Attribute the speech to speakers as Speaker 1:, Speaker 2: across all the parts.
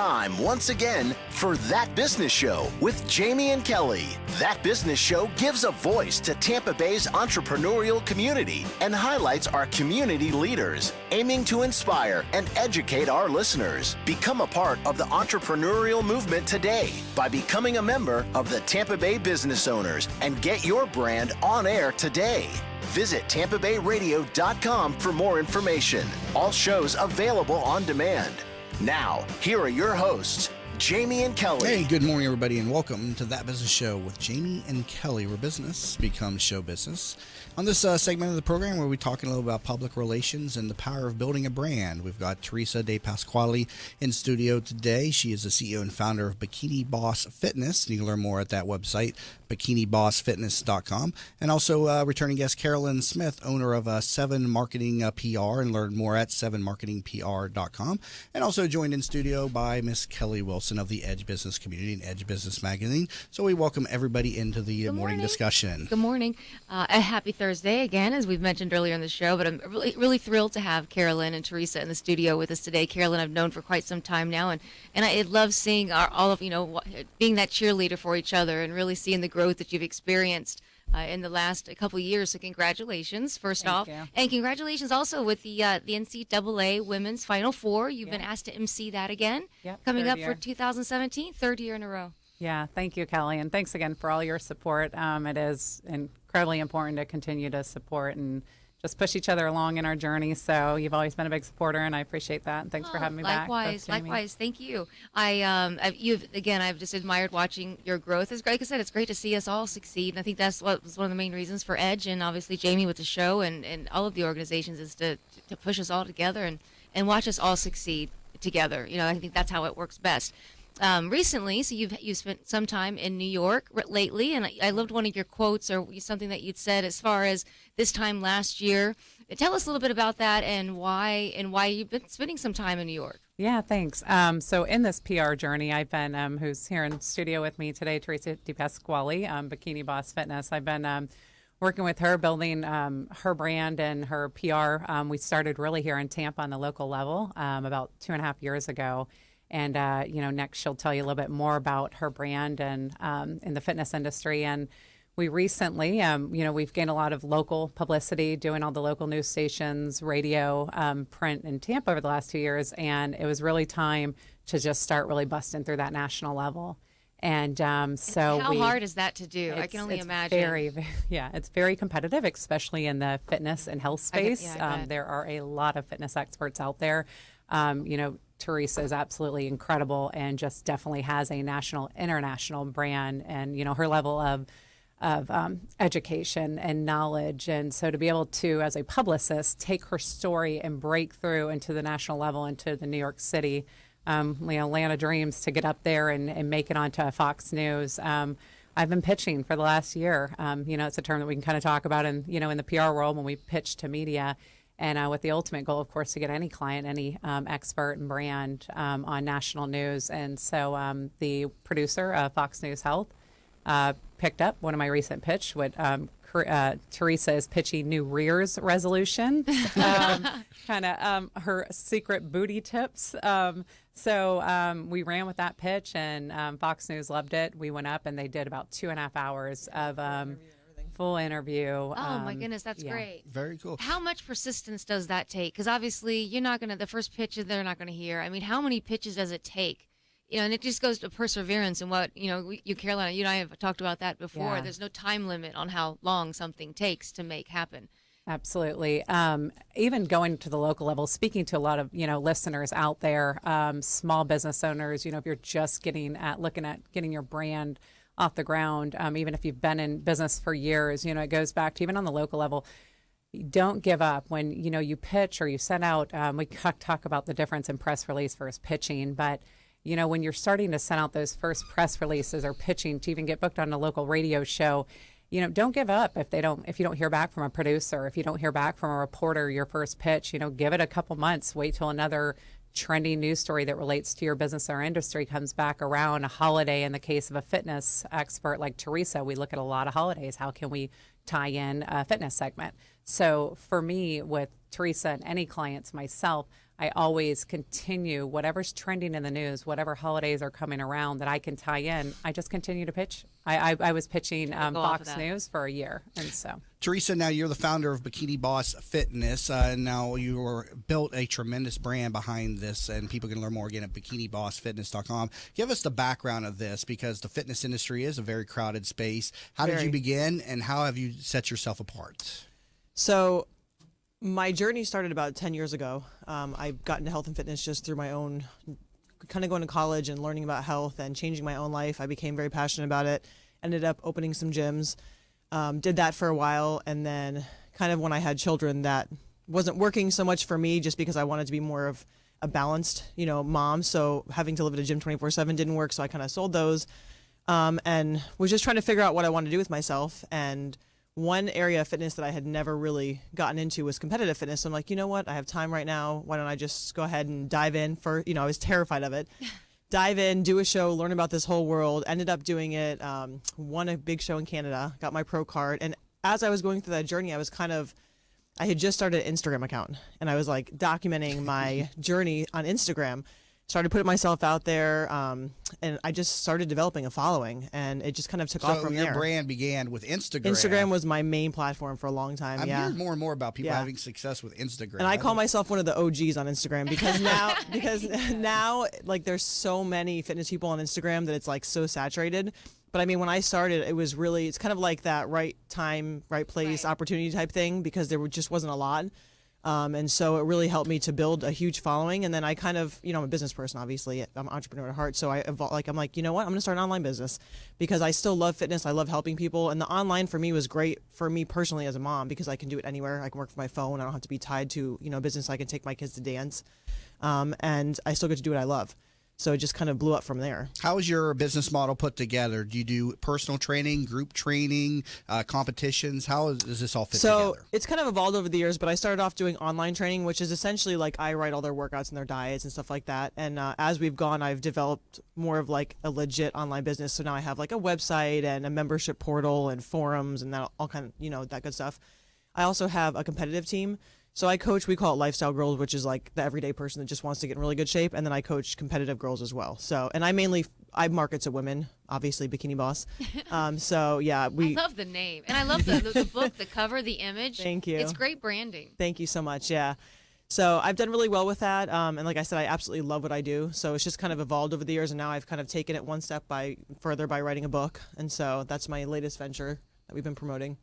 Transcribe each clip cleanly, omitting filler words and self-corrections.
Speaker 1: Time once again for That Business Show with Jamie and Kelly. That Business Show gives a voice to Tampa Bay's entrepreneurial community and highlights our community leaders, aiming to inspire and educate our listeners. Become a part of the entrepreneurial movement today by becoming a member of the Tampa Bay Business Owners and get your brand on air today. Visit TampaBayRadio.com for more information. All shows available on demand. Now, here are your hosts, Jamie and Kelly.
Speaker 2: Hey, good morning, everybody, and welcome to That Business Show with Jamie and Kelly, where business becomes show business. On this segment of the program, we'll be talking a little about public relations and the power of building a brand. We've got Theresa De Pasquale in studio today. She is the CEO and founder of Bikini Boss Fitness. You can learn more at that website, bikinibossfitness.com. And also returning guest Carolynn Smith, owner of 7 Marketing PR, and learn more at 7marketingpr.com. And also joined in studio by Miss Kelly Wilson of the Edge Business Community and Edge Business Magazine. So we welcome everybody into the morning discussion.
Speaker 3: Good morning. A happy Thursday again, as we've mentioned earlier in the show, but I'm really thrilled to have Carolynn and Theresa in the studio with us today. Carolynn, I've known for quite some time now, and I love seeing all of being that cheerleader for each other and really seeing the growth that you've experienced in the last couple of years. So congratulations, first off.
Speaker 4: Thank you.
Speaker 3: And congratulations also with the NCAA Women's Final Four. You've been asked to MC that again, coming up for 2017, third year in a row.
Speaker 4: Yeah, thank you, Kelly, and thanks again for all your support. It is incredibly important to continue to support and just push each other along in our journey. So you've always been a big supporter, and I appreciate that. And thanks for having me back.
Speaker 3: Likewise. Thank you. I've just admired watching your growth. It's great. Like I said, it's great to see us all succeed. And I think that's what was one of the main reasons for Edge, and obviously Jamie with the show and all of the organizations, is to push us all together and watch us all succeed together. I think that's how it works best. Recently, so you've spent some time in New York lately, and I loved one of your quotes or something that you'd said as far as this time last year. Tell us a little bit about that and why you've been spending some time in New York.
Speaker 4: Yeah, thanks. So in this PR journey, I've been, who's here in studio with me today, Theresa De Pasquale, Bikini Boss Fitness. I've been working with her, building her brand and her PR. We started really here in Tampa on the local level about 2.5 years ago. And, next she'll tell you a little bit more about her brand and in the fitness industry. And we recently, we've gained a lot of local publicity, doing all the local news stations, radio, print in Tampa over the last 2 years. And it was really time to just start really busting through that national level. And so
Speaker 3: how hard is that to do? I can only imagine.
Speaker 4: It's very competitive, especially in the fitness and health space. There are a lot of fitness experts out there. Theresa is absolutely incredible and just definitely has a international brand, and her level of education and knowledge. And so to be able to, as a publicist, take her story and break through into the national level, into the New York City, Atlanta dreams, to get up there and make it onto Fox News. I've been pitching for the last year. It's a term that we can kind of talk about in the PR world when we pitch to media. And with the ultimate goal, of course, to get any client, any expert and brand on national news. And so the producer of Fox News Health picked up one of my recent pitch. Theresa is pitching new rears resolution, her secret booty tips. So we ran with that pitch, and Fox News loved it. We went up, and they did about 2.5 hours of full interview.
Speaker 3: Oh my goodness, that's great.
Speaker 2: Very cool.
Speaker 3: How much persistence does that take? Because obviously you're not going to, the first pitch they're not going to hear. I mean, how many pitches does it take? And it just goes to perseverance and what, you, Carolyn, you and I have talked about that before. Yeah. There's no time limit on how long something takes to make happen.
Speaker 4: Absolutely. Even going to the local level, speaking to a lot of, listeners out there, small business owners, if you're just looking at getting your brand off the ground, even if you've been in business for years, it goes back to even on the local level. Don't give up when, you pitch or you send out, we talk about the difference in press release versus pitching, but, when you're starting to send out those first press releases or pitching to even get booked on a local radio show, don't give up if you don't hear back from a producer, if you don't hear back from a reporter, your first pitch, give it a couple months, wait till another trendy news story that relates to your business or industry comes back around, a holiday. In the case of a fitness expert like Theresa, we look at a lot of holidays. How can we tie in a fitness segment? So for me, with Theresa and any clients, myself, I always continue whatever's trending in the news, whatever holidays are coming around that I can tie in. I just continue to pitch. I was pitching Fox News for a year, and so.
Speaker 2: Theresa, now you're the founder of Bikini Boss Fitness, and now you built a tremendous brand behind this, and people can learn more again at bikinibossfitness.com. Give us the background of this, because the fitness industry is a very crowded space. How did you begin, and how have you set yourself apart?
Speaker 5: So my journey started about 10 years ago. I got into health and fitness just through my own, kind of going to college and learning about health and changing my own life. I became very passionate about it, ended up opening some gyms, did that for a while. And then kind of when I had children, that wasn't working so much for me just because I wanted to be more of a balanced, mom. So having to live at a gym 24/7 didn't work. So I kind of sold those and was just trying to figure out what I wanted to do with myself. And one area of fitness that I had never really gotten into was competitive fitness. So I'm like, you know what? I have time right now. Why don't I just go ahead and dive in for, I was terrified of it. Dive in, do a show, learn about this whole world, ended up doing it, won a big show in Canada, got my pro card. And as I was going through that journey, I had just started an Instagram account, and I was like documenting my journey on Instagram. Started putting myself out there, and I just started developing a following, and it just kind of took off from there.
Speaker 2: Your brand began with Instagram.
Speaker 5: Instagram was my main platform for a long time.
Speaker 2: I'm hearing more and more about people having success with Instagram.
Speaker 5: And I call myself one of the OGs on Instagram because now like there's so many fitness people on Instagram that it's like so saturated. But I mean, when I started, it's kind of like that right time, right place, opportunity type thing, because there just wasn't a lot. And so it really helped me to build a huge following. And then I kind of, I'm a business person, obviously. I'm an entrepreneur at heart. So I'm like, you know what? I'm going to start an online business because I still love fitness. I love helping people. And the online for me was great for me personally as a mom because I can do it anywhere. I can work from my phone. I don't have to be tied to, a business. I can take my kids to dance. And I still get to do what I love. So it just kind of blew up from there.
Speaker 2: How is your business model put together? Do you do personal training, group training, competitions? How does this all fit together?
Speaker 5: So it's kind of evolved over the years, but I started off doing online training, which is essentially like I write all their workouts and their diets and stuff like that. And as we've gone, I've developed more of like a legit online business. So now I have like a website and a membership portal and forums and that all kind of, that good stuff. I also have a competitive team. So I coach, we call it lifestyle girls, which is like the everyday person that just wants to get in really good shape. And then I coach competitive girls as well. So, and I market to women, obviously Bikini Boss. So yeah, I
Speaker 3: love the name. And I love the book, the cover, the image.
Speaker 5: Thank you.
Speaker 3: It's great branding.
Speaker 5: Thank you so much. Yeah. So I've done really well with that. And like I said, I absolutely love what I do. So it's just kind of evolved over the years. And now I've kind of taken it one step further by writing a book. And so that's my latest venture that we've been promoting.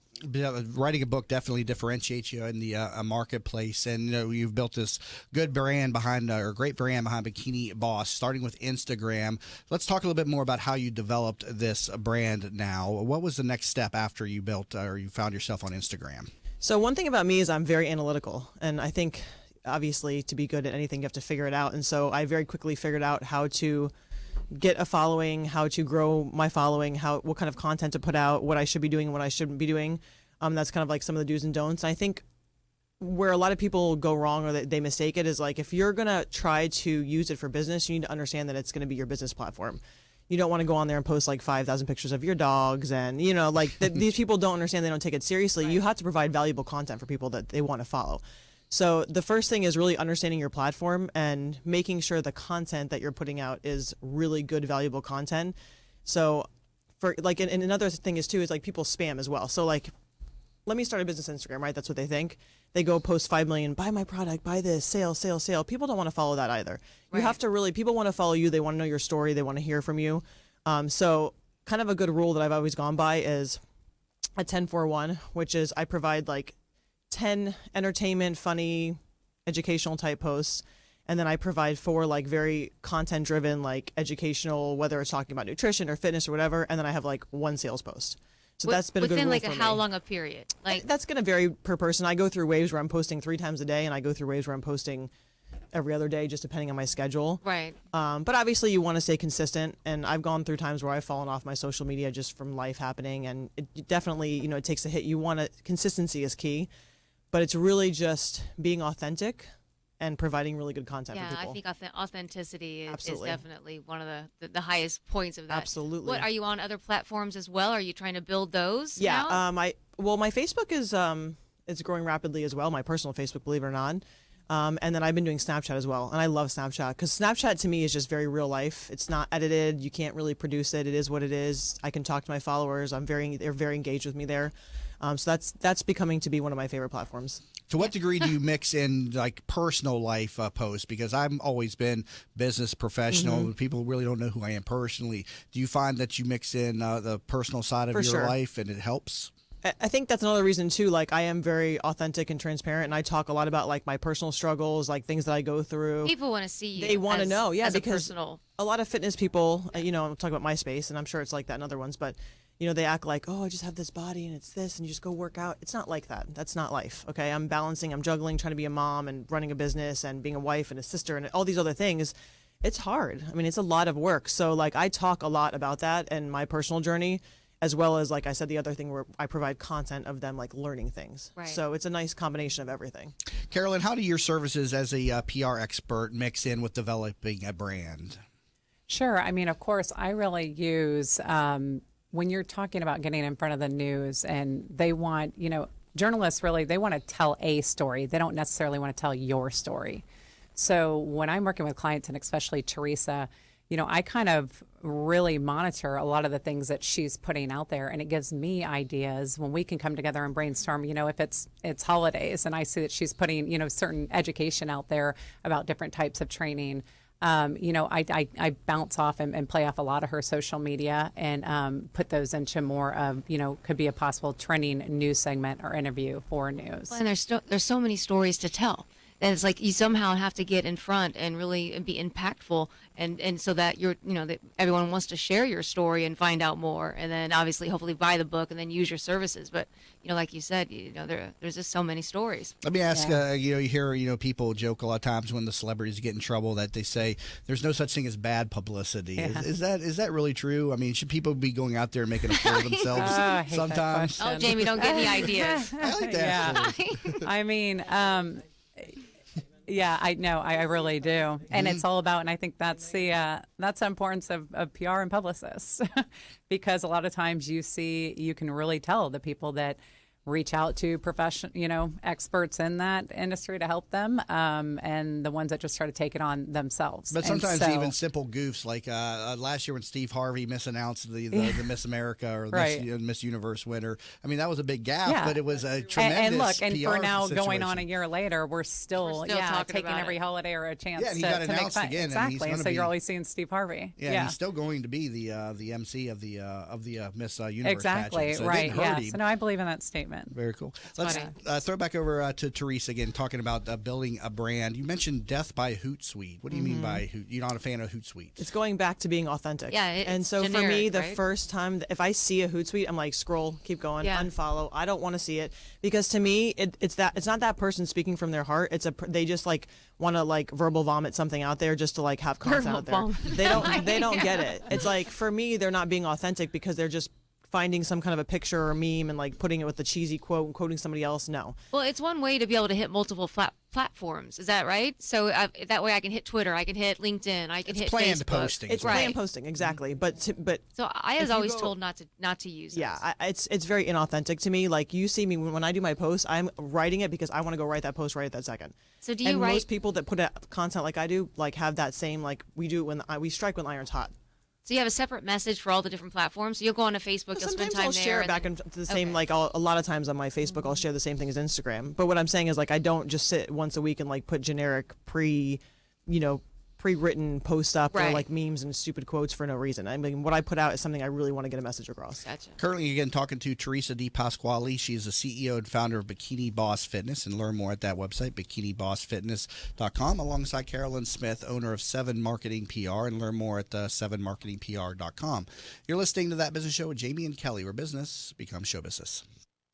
Speaker 2: Writing a book definitely differentiates you in the marketplace, and you've built this good brand behind, or great brand behind Bikini Boss, starting with Instagram. Let's talk a little bit more about how you developed this brand now. What was the next step after you built or you found yourself on Instagram?
Speaker 5: So one thing about me is I'm very analytical, and I think obviously to be good at anything you have to figure it out. And so I very quickly figured out how to get a following, how to grow my following, what kind of content to put out, what I should be doing and what I shouldn't be doing. That's kind of like some of the do's and don'ts. I think where a lot of people go wrong or they mistake it is like if you're going to try to use it for business, you need to understand that it's going to be your business platform. You don't want to go on there and post like 5,000 pictures of your dogs and, these people don't understand, they don't take it seriously. Right. You have to provide valuable content for people that they want to follow. So the first thing is really understanding your platform and making sure the content that you're putting out is really good, valuable content. So for like, and another thing is too, is like people spam as well. So like, let me start a business Instagram, right? That's what they think. They go post 5 million, buy my product, buy this, sale. People don't want to follow that either. Right. You have to really, people want to follow you. They want to know your story. They want to hear from you. So kind of a good rule that I've always gone by is a 10-4-1, which is I provide like 10 entertainment, funny, educational type posts. And then I provide 4 like very content driven, like educational, whether it's talking about nutrition or fitness or whatever. And then I have like 1 sales post. So that's been a good rule
Speaker 3: within
Speaker 5: for
Speaker 3: like
Speaker 5: me.
Speaker 3: how long a period? Like
Speaker 5: that's going to vary per person. I go through waves where I'm posting 3 times a day, and I go through waves where I'm posting every other day, just depending on my schedule.
Speaker 3: Right.
Speaker 5: But obviously, you want to stay consistent. And I've gone through times where I've fallen off my social media just from life happening, and it definitely, it takes a hit. Consistency is key, but it's really just being authentic and providing really good content for people.
Speaker 3: Yeah, I think authenticity is
Speaker 5: Absolutely.
Speaker 3: definitely one of the highest points of that.
Speaker 5: Absolutely.
Speaker 3: What, are you on other platforms as well? Are you trying to build those?
Speaker 5: Yeah.
Speaker 3: now?
Speaker 5: My Facebook is It's growing rapidly as well, my personal Facebook, believe it or not. And then I've been doing Snapchat as well. And I love Snapchat because Snapchat to me is just very real life. It's not edited. You can't really produce it. It is what it is. I can talk to my followers. They're very engaged with me there. So that's becoming to be one of my favorite platforms.
Speaker 2: To what degree do you mix in like personal life posts? Because I've always been business professional. People really don't know who I am personally. Do you find that you mix in the personal side of your life and it helps?
Speaker 5: I think that's another reason too. Like I am very authentic and transparent, and I talk a lot about like my personal struggles, like things that I go through.
Speaker 3: People want to see you.
Speaker 5: They want to know, yeah, because
Speaker 3: a
Speaker 5: lot of fitness people, I'm talking about MySpace, and I'm sure it's like that in other ones, but they act like, oh, I just have this body and it's this, and you just go work out. It's not like that. That's not life. Okay, I'm juggling, trying to be a mom and running a business and being a wife and a sister and all these other things. It's hard. I mean, it's a lot of work. So like I talk a lot about that and my personal journey, as well as, like I said, the other thing where I provide content of them, like, learning things.
Speaker 3: Right.
Speaker 5: So it's a nice combination of everything.
Speaker 2: Carolynn, how do your services as a PR expert mix in with developing a brand?
Speaker 4: Sure. I mean, of course, I really use, when you're talking about getting in front of the news and they want, journalists really, they want to tell a story. They don't necessarily want to tell your story. So when I'm working with clients, and especially Theresa, I kind of really monitor a lot of the things that she's putting out there, and it gives me ideas when we can come together and brainstorm. If it's holidays and I see that she's putting certain education out there about different types of training, I bounce off and play off a lot of her social media and put those into more of could be a possible trending news segment or interview for news.
Speaker 3: Well, and there's so many stories to tell. And it's like you somehow have to get in front and really be impactful, and so that that everyone wants to share your story and find out more, and then obviously hopefully buy the book and then use your services. But like you said, there's just so many stories.
Speaker 2: Let me ask, you hear people joke a lot of times when the celebrities get in trouble that they say there's no such thing as bad publicity. Yeah. Is that really true? I mean, should people be going out there and making a fool of themselves sometimes?
Speaker 3: Oh, Jamie, don't get any ideas.
Speaker 2: I like that.
Speaker 4: I mean. Yeah, I know. I really do. And it's all about, and I think that's the importance of PR and publicists, because a lot of times you can really tell the people that reach out to experts in that industry to help them, and the ones that just try to take it on themselves.
Speaker 2: But sometimes even simple goofs, like last year when Steve Harvey misannounced the Miss America or Miss Universe winner. I mean, that was a big gaffe, but it was a tremendous
Speaker 4: and look, and
Speaker 2: PR
Speaker 4: for now,
Speaker 2: situation.
Speaker 4: going on a year later, we're still taking every holiday or a chance
Speaker 2: and he got
Speaker 4: to
Speaker 2: announced
Speaker 4: make fun.
Speaker 2: Again,
Speaker 4: exactly, and so you're always seeing Steve Harvey.
Speaker 2: Yeah, and he's still going to be the Emcee of the Miss Universe
Speaker 4: exactly,
Speaker 2: pageant, so
Speaker 4: right,
Speaker 2: yeah.
Speaker 4: So no, I believe in that statement.
Speaker 2: Very cool. Let's throw back over to Theresa again, talking about building a brand. You mentioned death by Hootsuite. What do you mean by you're not a fan of Hootsuite?
Speaker 5: It's going back to being authentic.
Speaker 3: Yeah,
Speaker 5: and so
Speaker 3: generic,
Speaker 5: for me, the
Speaker 3: right?
Speaker 5: first time, if I see a Hootsuite, I'm like, scroll, keep going, unfollow. I don't want to see it, because to me, it's not that person speaking from their heart. They just like want to like verbal vomit something out there just to like have content out there. They don't get it. It's like, for me, they're not being authentic because they're just finding some kind of a picture or a meme and like putting it with the cheesy quote and quoting somebody else. No.
Speaker 3: Well, it's one way to be able to hit multiple platforms. Is that right? So that way I can hit Twitter, I can hit LinkedIn, I can hit
Speaker 2: planned
Speaker 3: Facebook.
Speaker 2: posting.
Speaker 5: It's planned posting, exactly. But
Speaker 3: so I was always told not to use it.
Speaker 5: Yeah, it's very inauthentic to me. Like, you see me when I do my posts, I'm writing it because I want to go write that post right at that second.
Speaker 3: So do you
Speaker 5: and
Speaker 3: write?
Speaker 5: Most people that put out content like I do, like, have that same, like we do when we strike when the iron's hot.
Speaker 3: So you have a separate message for all the different platforms. So you'll go on to Facebook, you'll spend time
Speaker 5: I'll
Speaker 3: there.
Speaker 5: share it back into the same, like, a lot of times on my Facebook, I'll share the same thing as Instagram. But what I'm saying is, like, I don't just sit once a week and like put generic pre-written posts up or like memes and stupid quotes for no reason. I mean, what I put out is something I really want to get a message across.
Speaker 3: Gotcha.
Speaker 2: Currently, again, talking to Theresa DePasquale. She is the CEO and founder of Bikini Boss Fitness, and learn more at that website, bikinibossfitness.com, alongside Carolynn Smith, owner of 7 Marketing PR, and learn more at 7marketingpr.com. You're listening to That Business Show with Jamie and Kelly, where business becomes show business.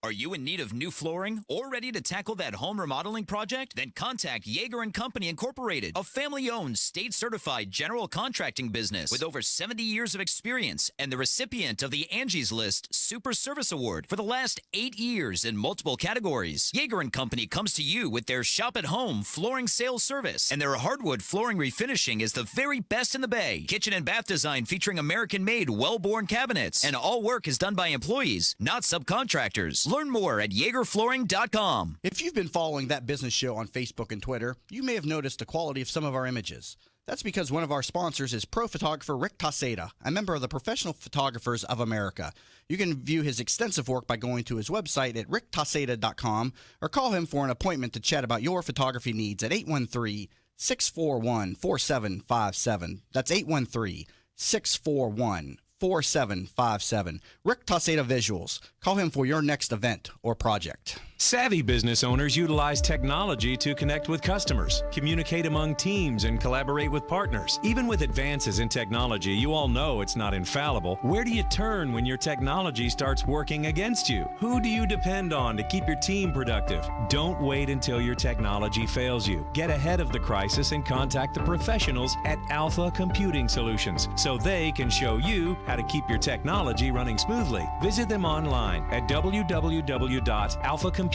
Speaker 6: Are you in need of new flooring or ready to tackle that home remodeling project? Then contact Yeager & Company Incorporated, a family-owned, state-certified general contracting business with over 70 years of experience and the recipient of the Angie's List Super Service Award for the last 8 years in multiple categories. Yeager & Company comes to you with their shop-at-home flooring sales service, and their hardwood flooring refinishing is the very best in the Bay. Kitchen and bath design featuring American-made, well-born cabinets, and all work is done by employees, not subcontractors. Learn more at YagerFlooring.com.
Speaker 2: If you've been following That Business Show on Facebook and Twitter, you may have noticed the quality of some of our images. That's because one of our sponsors is pro photographer Rick Taseda, a member of the Professional Photographers of America. You can view his extensive work by going to his website at ricktaseda.com or call him for an appointment to chat about your photography needs at 813-641-4757. That's 813-641-4757. Rick Taseda Visuals. Call him for your next event or project.
Speaker 7: Savvy business owners utilize technology to connect with customers, communicate among teams, and collaborate with partners. Even with advances in technology, you all know it's not infallible. Where do you turn when your technology starts working against you? Who do you depend on to keep your team productive? Don't wait until your technology fails you. Get ahead of the crisis and contact the professionals at Alpha Computing Solutions so they can show you how to keep your technology running smoothly. Visit them online at www.alphacomputing.com.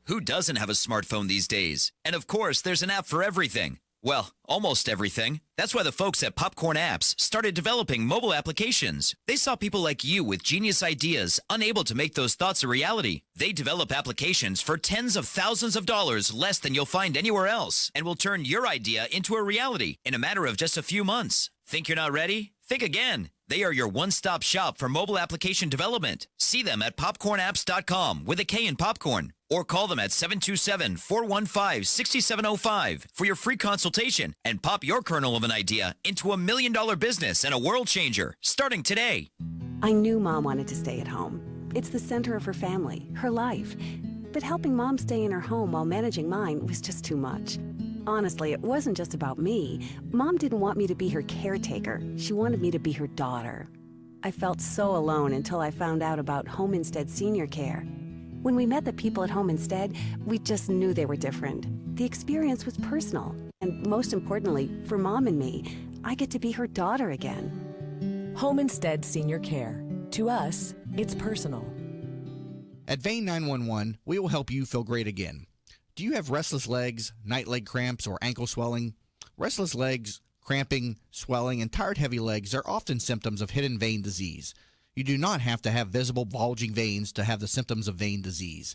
Speaker 6: Who doesn't have a smartphone these days? And of course, there's an app for everything. Well, almost everything. That's why the folks at Popcorn Apps started developing mobile applications. They saw people like you with genius ideas, unable to make those thoughts a reality. They develop applications for tens of thousands of dollars less than you'll find anywhere else, and will turn your idea into a reality in a matter of just a few months. Think you're not ready? Think again. They are your one-stop shop for mobile application development. See them at popcornapps.com with a K in popcorn, or call them at 727-415-6705 for your free consultation and pop your kernel of an idea into $1 million business and a world changer starting today.
Speaker 8: I knew Mom wanted to stay at home. It's the center of her family, her life. But helping Mom stay in her home while managing mine was just too much. Honestly, it wasn't just about me. Mom didn't want me to be her caretaker. She wanted me to be her daughter. I felt so alone until I found out about Home Instead Senior Care. When we met the people at Home Instead, we just knew they were different. The experience was personal. And most importantly, for Mom and me, I get to be her daughter again.
Speaker 9: Home Instead Senior Care. To us, it's personal.
Speaker 2: At Vein 911, we will help you feel great again. Do you have restless legs, night leg cramps, or ankle swelling? Restless legs, cramping, swelling, and tired heavy legs are often symptoms of hidden vein disease. You do not have to have visible bulging veins to have the symptoms of vein disease.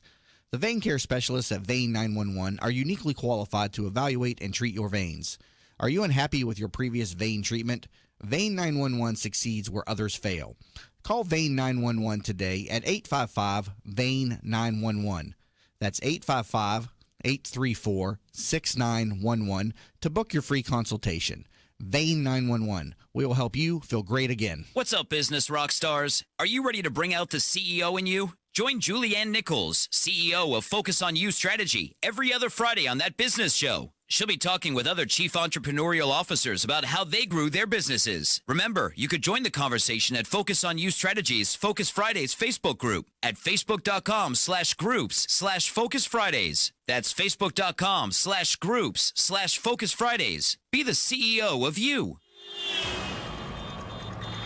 Speaker 2: The vein care specialists at Vein 911 are uniquely qualified to evaluate and treat your veins. Are you unhappy with your previous vein treatment? Vein 911 succeeds where others fail. Call Vein 911 today at 855-VEIN-911. That's 855-834-6911 to book your free consultation. Vein 911. We will help you feel great again.
Speaker 6: What's up, business rock stars? Are you ready to bring out the CEO in you? Join Julianne Nichols, CEO of Focus on You Strategy, every other Friday on That Business Show. She'll be talking with other chief entrepreneurial officers about how they grew their businesses. Remember, you could join the conversation at Focus on You Strategies Focus Fridays Facebook group at facebook.com/groups/Focus Fridays. That's facebook.com/groups/Focus Fridays. Be the CEO of you.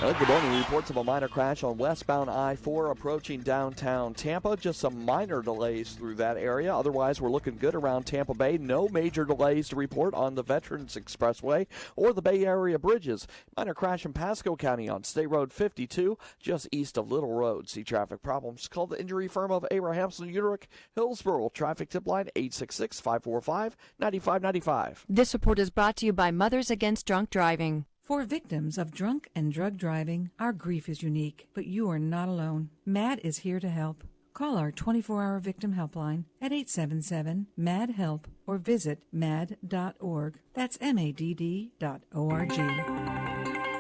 Speaker 10: Good morning. Reports of a minor crash on westbound I-4 approaching downtown Tampa. Just some minor delays through that area. Otherwise, we're looking good around Tampa Bay. No major delays to report on the Veterans Expressway or the Bay Area bridges. Minor crash in Pasco County on State Road 52, just east of Little Road. See traffic problems. Call the injury firm of Abrahamson, Uterick, Hillsborough. Traffic tip line 866-545-9595.
Speaker 11: This report is brought to you by Mothers Against Drunk Driving.
Speaker 12: For victims of drunk and drug driving, our grief is unique, but you are not alone. MAD is here to help. Call our 24-hour victim helpline at 877-MAD-HELP or visit mad.org. That's MADD.org.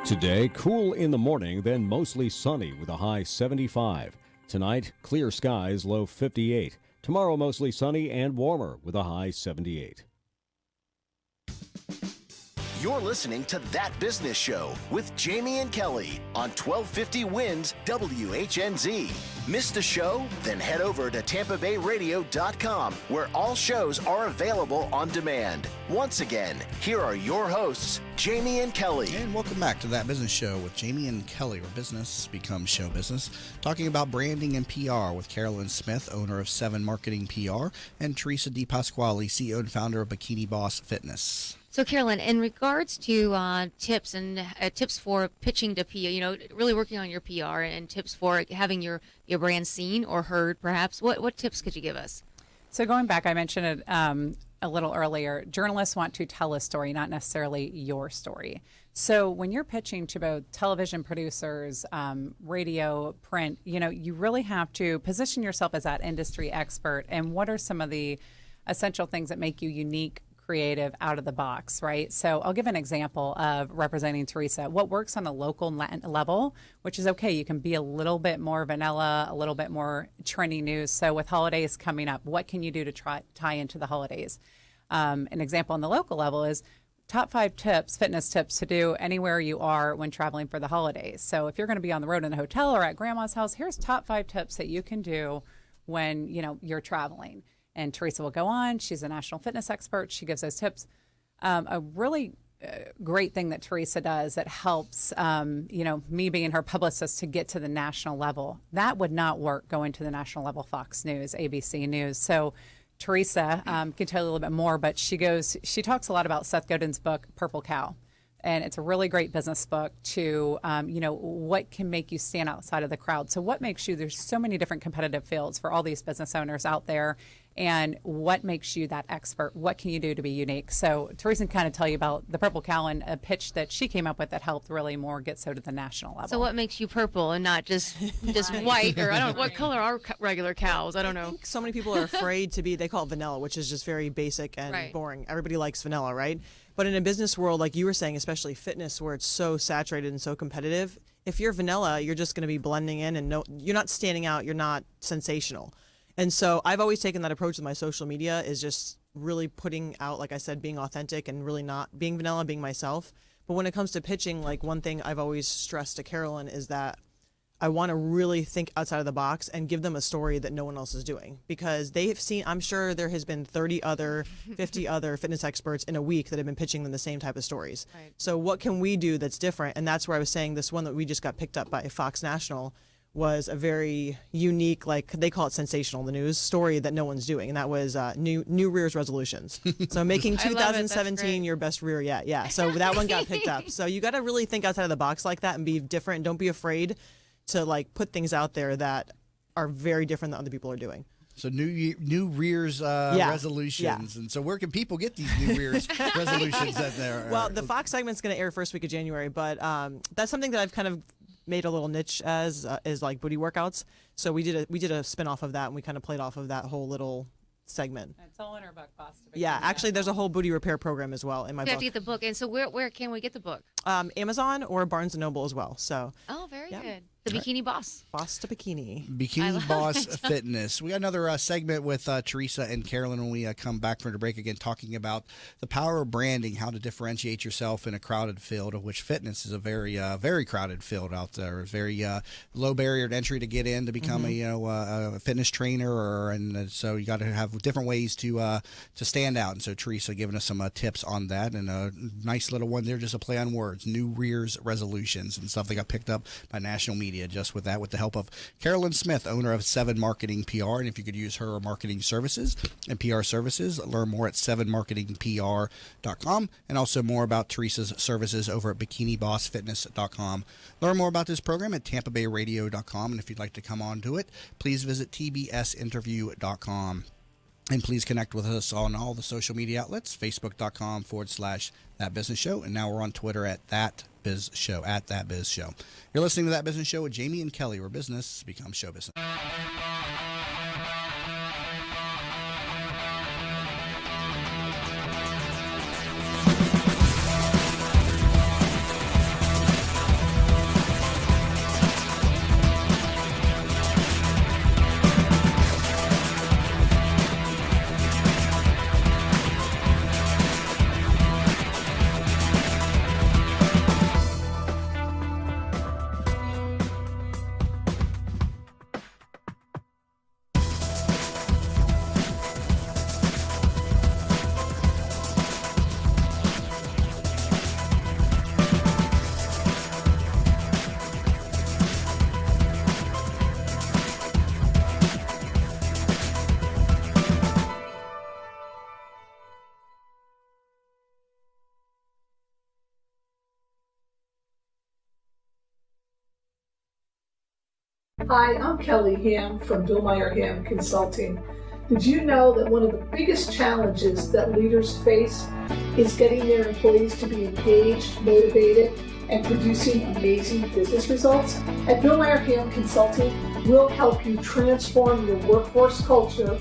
Speaker 13: Today, cool in the morning, then mostly sunny with a high 75. Tonight, clear skies, low 58. Tomorrow, mostly sunny and warmer with a high 78.
Speaker 1: You're listening to That Business Show with Jamie and Kelly on 1250 Winds WHNZ. Missed a show? Then head over to TampaBayRadio.com, where all shows are available on demand. Once again, here are your hosts, Jamie and Kelly.
Speaker 2: And welcome back to That Business Show with Jamie and Kelly, where business becomes show business. Talking about branding and PR with Carolynn Smith, owner of 7 Marketing PR, and Theresa DePasquale, CEO and founder of Bikini Boss Fitness.
Speaker 3: So, Carolyn, in regards to tips and tips for pitching to PR, really working on your PR and tips for having your brand seen or heard, perhaps, what tips could you give us?
Speaker 4: So going back, I mentioned it a little earlier. Journalists want to tell a story, not necessarily your story. So when you're pitching to both television producers, radio, print, you really have to position yourself as that industry expert. And what are some of the essential things that make you unique, creative, out of the box, right? So I'll give an example of representing Theresa. What works on a local level, which is okay. You can be a little bit more vanilla, a little bit more trendy news. So with holidays coming up, what can you do to tie into the holidays? An example on the local level is top 5 tips, fitness tips to do anywhere you are when traveling for the holidays. So if you're going to be on the road in a hotel or at grandma's house, here's top 5 tips that you can do when you're traveling. And Theresa will go on. She's a national fitness expert. She gives those tips. A really great thing that Theresa does that helps, me being her publicist to get to the national level. That would not work going to the national level, Fox News, ABC News. So Theresa can tell you a little bit more, but she talks a lot about Seth Godin's book, Purple Cow. And it's a really great business book to, what can make you stand outside of the crowd. So what makes you, there's so many different competitive fields for all these business owners out there. And what makes you that expert? What can you do to be unique? So Theresa can kind of tell you about the Purple Cow and a pitch that she came up with that helped really more get so to the national level.
Speaker 3: So what makes you purple and not just white, or I don't know, what color are regular cows? I don't know.
Speaker 5: I think so many people are afraid to be, they call it vanilla, which is just very basic and boring. Everybody likes vanilla, right? But in a business world, like you were saying, especially fitness, where it's so saturated and so competitive, if you're vanilla, you're just going to be blending in and you're not standing out, you're not sensational. And so I've always taken that approach with my social media, is just really putting out, like I said, being authentic and really not being vanilla, being myself. But when it comes to pitching, like one thing I've always stressed to Carolyn is that I want to really think outside of the box and give them a story that no one else is doing, because they've seen, I'm sure there has been 50 other fitness experts in a week that have been pitching them the same type of stories. Right. So what can we do that's different? And that's where I was saying this one that we just got picked up by Fox National was a very unique, like they call it sensational, the news story that no one's doing. And that was new rears resolutions. So making 2017 your best rear yet. Yeah. So that one got picked up. So you got to really think outside of the box like that and be different. And don't be afraid to like put things out there that are very different than other people are doing.
Speaker 2: So new rears resolutions. And so where can people get these new rears resolutions that there?
Speaker 5: Well, the Fox segment's going to air first week of January, but that's something that I've kind of made a little niche as is like booty workouts. So we did a spin-off of that, and we kind of played off of that whole little segment.
Speaker 4: It's all in our book, Boss.
Speaker 5: Yeah, actually, there's a whole booty repair program as well in my book.
Speaker 3: We have to get the book. And so where can we get the book?
Speaker 5: Amazon or Barnes & Noble as well. So.
Speaker 3: Oh, very good. The Bikini Boss.
Speaker 5: Boss to Bikini.
Speaker 2: Bikini Boss Fitness. We got another segment with Theresa and Carolyn when we come back from the break again, talking about the power of branding, how to differentiate yourself in a crowded field, of which fitness is a very crowded field out there. It's very low barrier to entry to get in to become a fitness trainer, and so you got to have different ways to stand out. And so Theresa giving us some tips on that, and a nice little one there, just a play on words, new rears resolutions and stuff that got picked up by national media. Just with that, with the help of Carolynn Smith, owner of 7 Marketing PR. And if you could use her marketing services and PR services, learn more at 7marketingpr.com, and also more about Theresa's services over at bikinibossfitness.com. Learn more about this program at tampabayradio.com. And if you'd like to come on to it, please visit tbsinterview.com. And please connect with us on all the social media outlets, facebook.com/That Business Show. And now we're on Twitter at That Biz Show, at That Biz Show. You're listening to That Business Show with Jamie and Kelly, where business becomes show business.
Speaker 14: Hi, I'm Kelly Ham from Bill Meyer Ham Consulting. Did you know that one of the biggest challenges that leaders face is getting their employees to be engaged, motivated, and producing amazing business results? At Bill Meyer Ham Consulting, we'll help you transform your workforce culture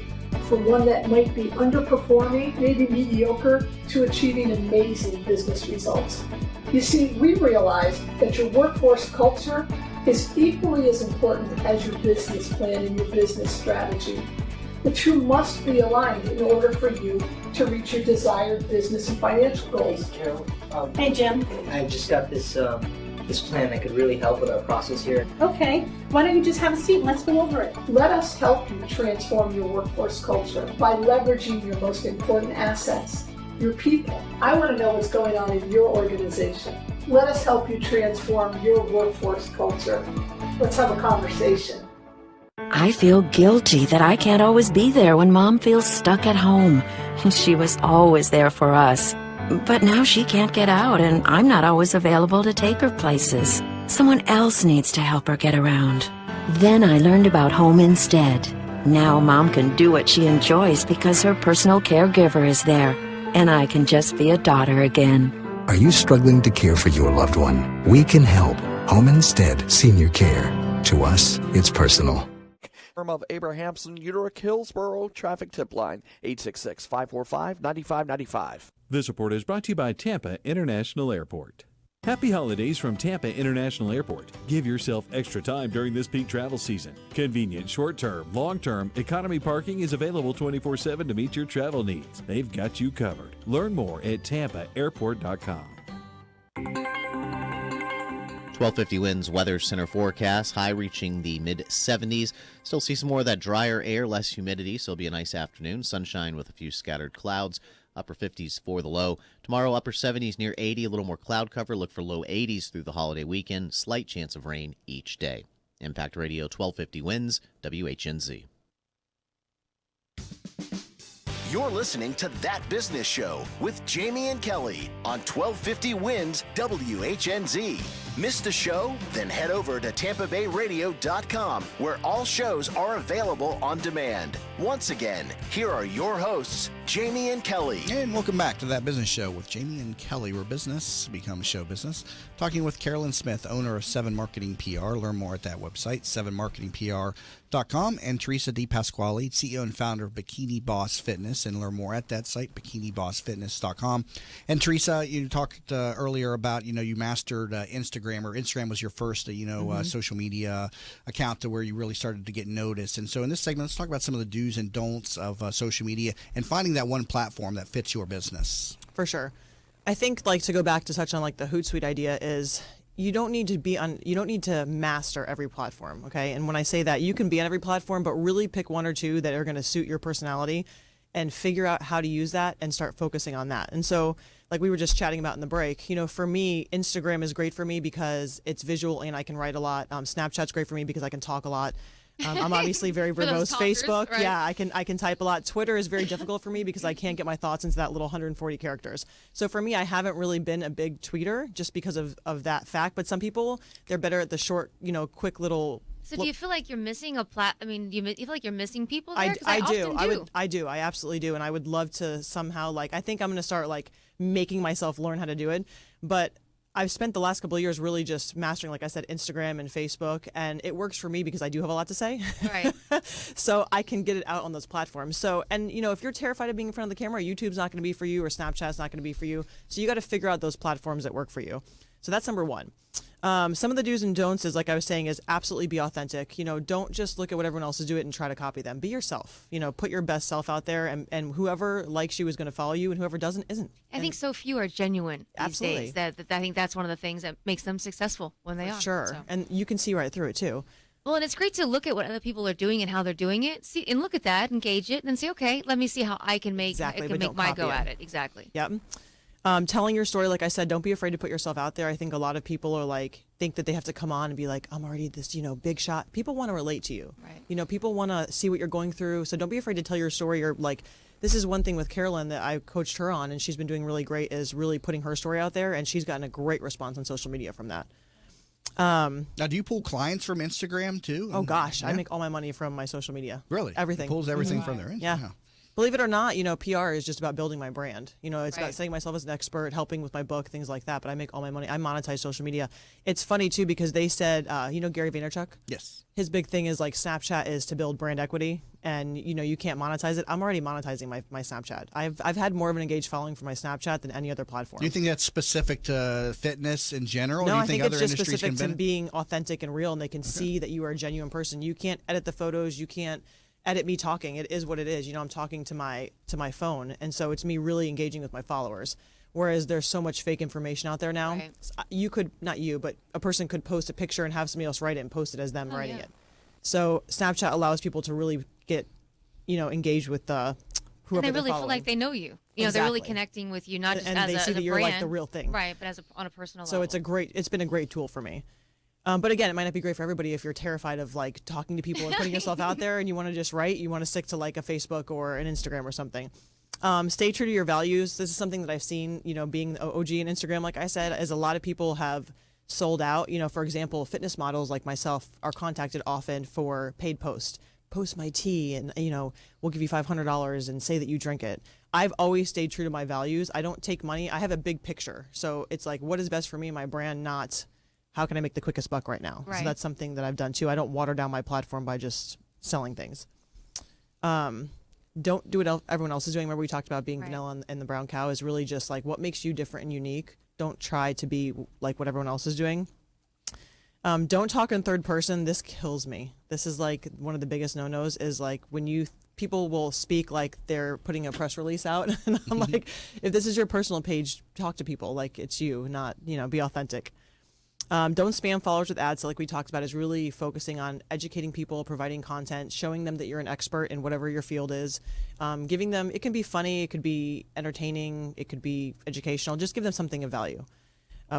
Speaker 14: from one that might be underperforming, maybe mediocre, to achieving amazing business results. You see, we realize that your workforce culture is equally as important as your business plan and your business strategy. The two must be aligned in order for you to reach your desired business and financial goals.
Speaker 15: Hey, Carol.
Speaker 16: Hey, Jim.
Speaker 15: I just got this plan that could really help with our process here.
Speaker 16: Okay, why don't you just have a seat and let's go over it.
Speaker 14: Let us help you transform your workforce culture by leveraging your most important assets, your people. I want to know what's going on in your organization. Let us help you transform your workforce culture. Let's have a conversation.
Speaker 17: I feel guilty that I can't always be there when Mom feels stuck at home. She was always there for us. But now she can't get out, and I'm not always available to take her places. Someone else needs to help her get around. Then I learned about Home Instead. Now Mom can do what she enjoys because her personal caregiver is there, and I can just be a daughter again.
Speaker 18: Are you struggling to care for your loved one? We can help. Home Instead Senior Care. To us, it's personal.
Speaker 10: Of Abrahamson, Uterick, Hillsborough traffic tip line 866-545-9595.
Speaker 19: This report is brought to you by Tampa International Airport. Happy holidays from Tampa International Airport. Give yourself extra time during this peak travel season. Convenient, short-term, long-term, economy parking is available 24/7 to meet your travel needs. They've got you covered. Learn more at tampaairport.com.
Speaker 20: 1250 winds, weather center forecast, high reaching the mid-70s. Still see some more of that drier air, less humidity, so it'll be a nice afternoon. Sunshine with a few scattered clouds, upper 50s for the low. Tomorrow, upper 70s near 80, a little more cloud cover. Look for low 80s through the holiday weekend. Slight chance of rain each day. Impact Radio 1250 winds, WHNZ.
Speaker 1: You're listening to That Business Show with Jamie and Kelly on 1250 Winds WHNZ. Missed a show? Then head over to TampaBayRadio.com, where all shows are available on demand. Once again, here are your hosts, Jamie and Kelly.
Speaker 2: And welcome back to That Business Show with Jamie and Kelly, where business becomes show business. Talking with Carolynn Smith, owner of 7 Marketing PR. Learn more at that website, 7marketingpr.com. And Theresa DePasquale, CEO and founder of Bikini Boss Fitness. And learn more at that site, bikinibossfitness.com. And Theresa, you talked earlier about, you mastered Instagram, or Instagram was your first, social media account to where you really started to get noticed. And so in this segment, let's talk about some of the do's and don'ts of social media and finding that one platform that fits your business.
Speaker 5: For sure. I think to go back to touch on the Hootsuite idea is you don't need to master every platform. Okay. And when I say that, you can be on every platform, but really pick one or two that are going to suit your personality and figure out how to use that and start focusing on that. And so like we were just chatting about in the break, for me, Instagram is great for me because it's visual and I can write a lot. Snapchat's great for me because I can talk a lot. I'm obviously very verbose.
Speaker 3: Talkers,
Speaker 5: Facebook,
Speaker 3: right?
Speaker 5: yeah, I can type a lot. Twitter is very difficult for me because I can't get my thoughts into that little 140 characters. So for me, I haven't really been a big tweeter just because of that fact. But some people, they're better at the short, quick little.
Speaker 3: So do you feel like you're missing a do you feel like you're missing people there?
Speaker 5: I
Speaker 3: 'Cause often do.
Speaker 5: I do. I absolutely do. And I would love to somehow I think I'm going to start making myself learn how to do it. But I've spent the last couple of years really just mastering, like I said, Instagram and Facebook, and it works for me because I do have a lot to say.
Speaker 3: Right.
Speaker 5: So I can get it out on those platforms. So, and if you're terrified of being in front of the camera, YouTube's not going to be for you or Snapchat's not going to be for you. So you got to figure out those platforms that work for you. So that's number one. Some of the do's and don'ts is, like I was saying, is absolutely be authentic. Don't just look at what everyone else is doing and try to copy them. Be yourself. Put your best self out there, and whoever likes you is going to follow you, and whoever doesn't isn't.
Speaker 3: I think so few are genuine these
Speaker 5: Absolutely.
Speaker 3: days. That I think that's one of the things that makes them successful when they are.
Speaker 5: Sure,
Speaker 3: So.
Speaker 5: and you can see right through it too.
Speaker 3: Well, and it's great to look at what other people are doing and how they're doing it. See and look at that, engage it, and then say, okay, let me see how I can make
Speaker 5: Exactly,
Speaker 3: I
Speaker 5: but
Speaker 3: can make
Speaker 5: don't
Speaker 3: my
Speaker 5: copy
Speaker 3: go
Speaker 5: it.
Speaker 3: at it. Exactly.
Speaker 5: Yep. Telling your story, like I said, don't be afraid to put yourself out there. I think a lot of people are think that they have to come on and be like, I'm already this, big shot. People want to relate to you.
Speaker 3: Right.
Speaker 5: People want to see what you're going through. So don't be afraid to tell your story. Or this is one thing with Carolyn that I coached her on, and she's been doing really great, is really putting her story out there, and she's gotten a great response on social media from that.
Speaker 2: Now, do you pull clients from Instagram too?
Speaker 5: Oh gosh, I make all my money from my social media.
Speaker 2: Really?
Speaker 5: Everything.
Speaker 2: He pulls everything from there.
Speaker 5: Yeah. Believe it or not, PR is just about building my brand. It's about setting myself as an expert, helping with my book, things like that. But I make all my money. I monetize social media. It's funny too because they said, Gary Vaynerchuk?
Speaker 2: Yes.
Speaker 5: His big thing is like Snapchat is to build brand equity, and you can't monetize it. I'm already monetizing my Snapchat. I've had more of an engaged following for my Snapchat than any other platform.
Speaker 2: Do you think that's specific to fitness in general?
Speaker 5: No,
Speaker 2: or do you
Speaker 5: I think
Speaker 2: other
Speaker 5: it's just
Speaker 2: industries
Speaker 5: specific
Speaker 2: can
Speaker 5: to being authentic and real, and they can see that you are a genuine person. You can't edit the photos. You can't edit me talking. It is what it is. I'm talking to my phone, and so it's me really engaging with my followers. Whereas there's so much fake information out there now. Right. You could, not you, but a person could post a picture and have somebody else write it and post it as them writing it. So Snapchat allows people to really get, engaged with whoever
Speaker 3: and they really
Speaker 5: they're
Speaker 3: feel like they know you.
Speaker 5: Exactly.
Speaker 3: They're really connecting with you, not just
Speaker 5: and
Speaker 3: as
Speaker 5: they
Speaker 3: a,
Speaker 5: see
Speaker 3: as
Speaker 5: that
Speaker 3: a
Speaker 5: you're
Speaker 3: brand,
Speaker 5: like the real thing,
Speaker 3: right? But on a personal
Speaker 5: so
Speaker 3: level.
Speaker 5: it's been a great tool for me. But again, it might not be great for everybody if you're terrified of like talking to people and putting yourself out there, and you want to just write. You want to stick to like a Facebook or an Instagram or something. Stay true to your values. This is something that I've seen, being the OG in Instagram, like I said, as a lot of people have sold out. For example, fitness models like myself are contacted often for paid posts. Post my tea and, we'll give you $500 and say that you drink it. I've always stayed true to my values. I don't take money. I have a big picture. So it's like, what is best for me and my brand, not how can I make the quickest buck right now? Right. So that's something that I've done too. I don't water down my platform by just selling things. Don't do what everyone else is doing. Remember we talked about being vanilla and the brown cow is really just like what makes you different and unique. Don't try to be like what everyone else is doing. Don't talk in third person. This kills me. This is like one of the biggest no-nos is like when people will speak like they're putting a press release out. And I'm like, if this is your personal page, talk to people like it's you, not, be authentic. Don't spam followers with ads. So like we talked about is really focusing on educating people, providing content, showing them that you're an expert in whatever your field is, giving them, it can be funny, it could be entertaining, it could be educational, just give them something of value.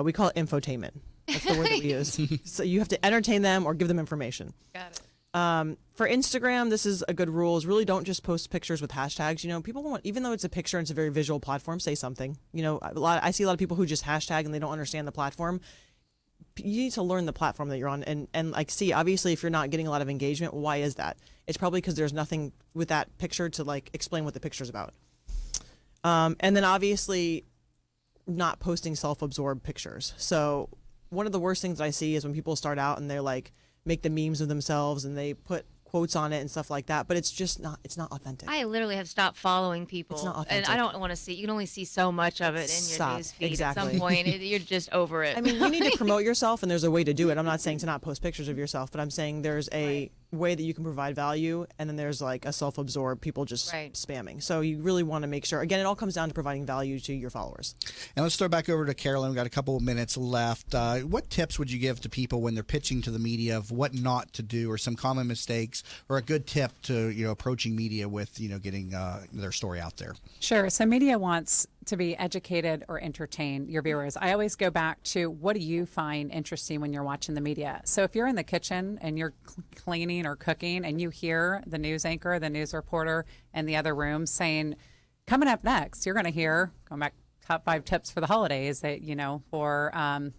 Speaker 5: We call it infotainment. That's the word that we use. So you have to entertain them or give them information.
Speaker 3: Got it.
Speaker 5: For Instagram, this is a good rule is really don't just post pictures with hashtags. People want, even though it's a picture and it's a very visual platform, say something. I see a lot of people who just hashtag and they don't understand the platform. You need to learn the platform that you're on and like see, obviously if you're not getting a lot of engagement, why is that? It's probably because there's nothing with that picture to like explain what the picture's about. And then obviously not posting self-absorbed pictures. So one of the worst things that I see is when people start out and they're like make the memes of themselves and they put quotes on it and stuff like that, but it's not authentic.
Speaker 3: I literally have stopped following people.
Speaker 5: It's not authentic.
Speaker 3: And I don't want to see, you can only see so much of it in your news feed.
Speaker 5: Exactly.
Speaker 3: At some point. You're just over it.
Speaker 5: I mean, you need to promote yourself and there's a way to do it. I'm not saying to not post pictures of yourself, but I'm saying there's a way that you can provide value and then there's like a self-absorbed people just spamming. So you really want to make sure, again, it all comes down to providing value to your followers.
Speaker 2: And let's throw back over to Carolynn. We've got a couple of minutes left. What tips would you give to people when they're pitching to the media of what not to do or some common mistakes or a good tip to, approaching media with, getting their story out there?
Speaker 4: Sure. So media wants to be educated or entertain your viewers. I always go back to what do you find interesting when you're watching the media? So if you're in the kitchen and you're cleaning or cooking and you hear the news anchor, the news reporter in the other room saying, coming up next, you're going to hear, going back, top 5 tips for the holidays that, for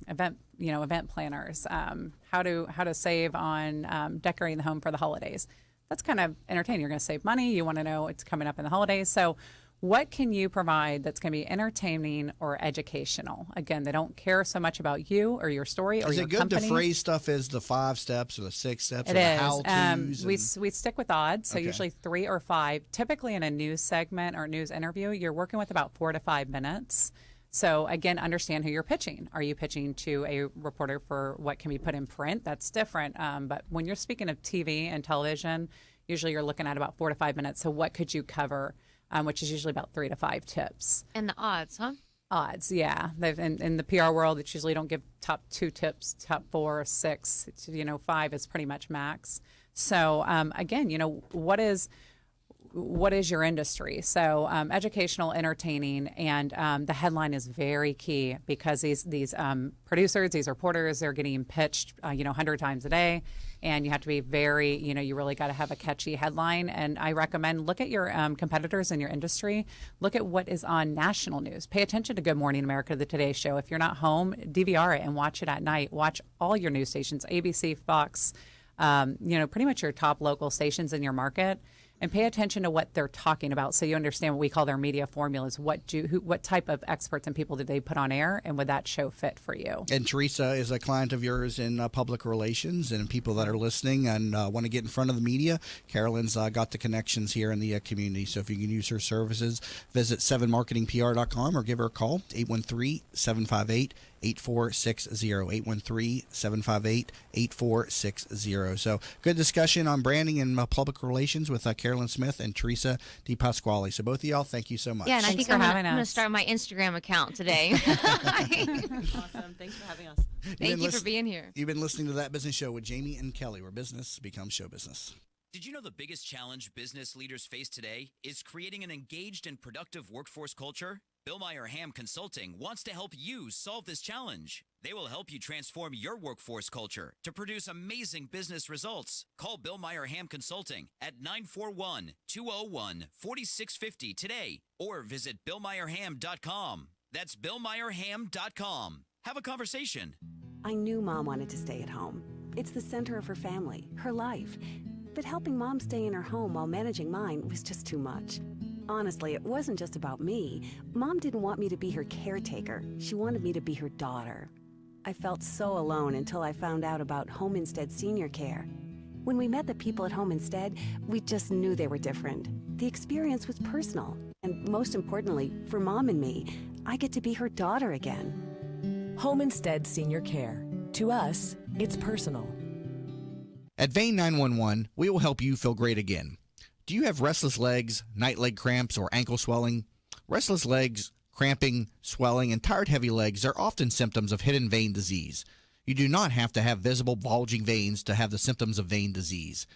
Speaker 4: event planners, how to save on decorating the home for the holidays. That's kind of entertaining. You're going to save money. You want to know it's coming up in the holidays. So what can you provide that's going to be entertaining or educational? Again, they don't care so much about you or your story or your company. Is it good to
Speaker 2: phrase stuff as the 5 steps or the 6 steps
Speaker 4: or
Speaker 2: the how-tos?
Speaker 4: We stick with odds, so usually 3 or 5. Typically in a news segment or news interview, you're working with about 4 to 5 minutes. So again, understand who you're pitching. Are you pitching to a reporter for what can be put in print? That's different. But when you're speaking of TV and television, usually you're looking at about 4 to 5 minutes. So what could you cover? Which is usually about 3 to 5 tips.
Speaker 3: And the odds, huh?
Speaker 4: Odds, yeah. In the PR world, it's usually don't give top 2 tips, top 4 or 6. It's, 5 is pretty much max. So again, what is your industry? So educational, entertaining, and the headline is very key because these producers, these reporters, they're getting pitched 100 times a day, and you have to be very, you really got to have a catchy headline. And I recommend look at your competitors in your industry. Look at what is on national news. Pay attention to Good Morning America, the Today Show. If you're not home, DVR it and watch it at night. Watch all your news stations, ABC, Fox, pretty much your top local stations in your market, and pay attention to what they're talking about so you understand what we call their media formulas. What type of experts and people did they put on air, and would that show fit for you?
Speaker 2: And Theresa is a client of yours in public relations, and people that are listening and want to get in front of the media, Carolynn's got the connections here in the community. So if you can use her services, visit 7marketingpr.com or give her a call, 813-758-8460, 813-758-8460. So good discussion on branding and public relations with Carolynn Smith and Theresa DiPasquale. So both of y'all, thank you so much.
Speaker 3: Yeah, and I think I'm going to start my Instagram account today.
Speaker 5: Awesome. Thanks for having us.
Speaker 3: Thank you for being here.
Speaker 2: You've been listening to That Business Show with Jamie and Kelly, where business becomes show business.
Speaker 6: Did you know the biggest challenge business leaders face today is creating an engaged and productive workforce culture? Bill Meyer Ham Consulting wants to help you solve this challenge. They will help you transform your workforce culture to produce amazing business results. Call Bill Meyer Ham Consulting at 941-201-4650 today or visit BillMeyerHam.com. That's BillMeyerHam.com. Have a conversation.
Speaker 8: I knew Mom wanted to stay at home. It's the center of her family, her life. But helping Mom stay in her home while managing mine was just too much. Honestly, it wasn't just about me. Mom didn't want me to be her caretaker. She wanted me to be her daughter. I felt so alone until I found out about Home Instead Senior Care. When we met the people at Home Instead, we just knew they were different. The experience was personal. And most importantly, for Mom and me, I get to be her daughter again.
Speaker 9: Home Instead Senior Care. To us, it's personal.
Speaker 2: At Vein 911, we will help you feel great again. Do you have restless legs, night leg cramps, or ankle swelling? Restless legs, cramping, swelling, and tired heavy legs are often symptoms of hidden vein disease. You do not have to have visible bulging veins to have the symptoms of vein disease.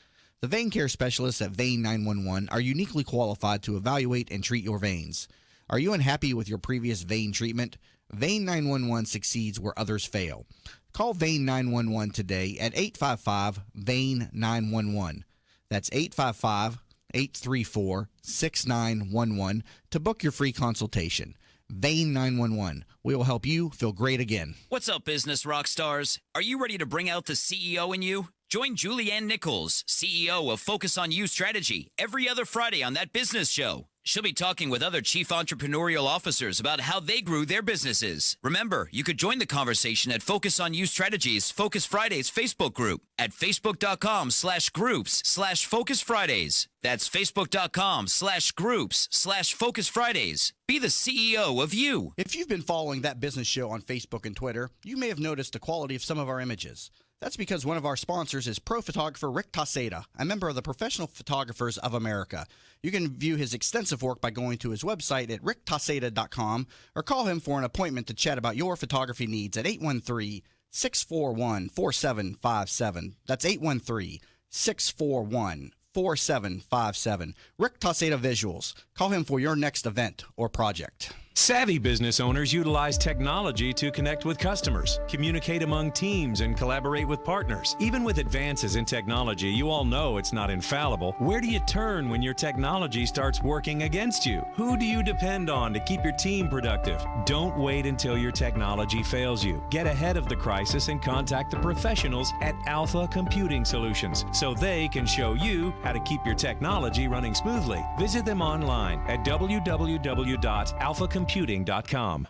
Speaker 2: The vein care specialists at Vein 911 are uniquely qualified to evaluate and treat your veins. Are you unhappy with your previous vein treatment? Vein 911 succeeds where others fail. Call Vein 911 today at 855-VEIN-911. That's 855-834-6911 to book your free consultation. Vein 911. We will help you feel great again.
Speaker 6: What's up, business rock stars? Are you ready to bring out the CEO in you? Join Julianne Nichols, CEO of Focus on You Strategy, every other Friday on That Business Show. She'll be talking with other chief entrepreneurial officers about how they grew their businesses. Remember, you could join the conversation at Focus on You Strategies Focus Fridays Facebook group at facebook.com/groups/Focus Fridays. That's facebook.com/groups/Focus Fridays. Be the CEO of you.
Speaker 2: If you've been following That Business Show on Facebook and Twitter, you may have noticed the quality of some of our images. That's because one of our sponsors is pro photographer Rick Taseda, a member of the Professional Photographers of America. You can view his extensive work by going to his website at ricktaseda.com or call him for an appointment to chat about your photography needs at 813-641-4757. That's 813-641-4757. Rick Taseda Visuals. Call him for your next event or project.
Speaker 7: Savvy business owners utilize technology to connect with customers, communicate among teams, and collaborate with partners. Even with advances in technology, you all know it's not infallible. Where do you turn when your technology starts working against you? Who do you depend on to keep your team productive? Don't wait until your technology fails you. Get ahead of the crisis and contact the professionals at Alpha Computing Solutions so they can show you how to keep your technology running smoothly. Visit them online at www.alphacomputing.com.